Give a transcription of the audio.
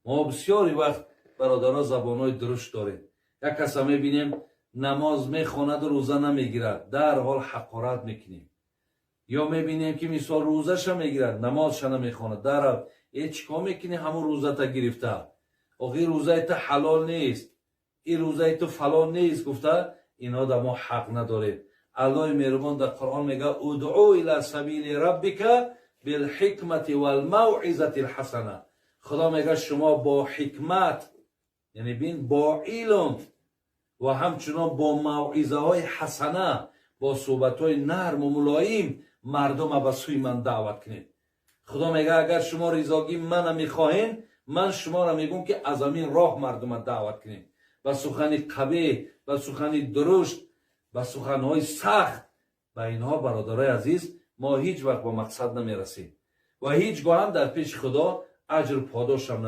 ما بسیاری وقت برادرها زبانهای درشت داریم. یک کس میبینیم نماز میخواند و روزه نمیگیرد، در حال حقارت میکنیم. یا میبینیم که مثال روزه میگیرد، نمازش نمیخواند، در حال چیکار میکنی؟ همون روزه تا گرفته. آخه روزه تا حلال نیست، این روزه تو فلان نیست گفته. اینا در ما حق نداره. الله مهربان در قرآن میگه ادعو الی سبیل ربک بالحکمت والموعظه الحسنه. خدا میگه شما با حکمت، یعنی بین با علم و همچنان با موعظه های حسنه، با صحبت های نرم و ملایم مردم به سوی من دعوت کنید. خدا میگه اگر شما رضاگی من میخواهین، من شما را میگم که از همین راه مردم دعوت کنید. با سخن قبیح، با سخن درشت، با سخن های سخت، با اینها برادرای عزیز ما هیچ وقت با مقصد نمیرسیم و هیچ گاه هم در پیش خدا اجر و پاداش هم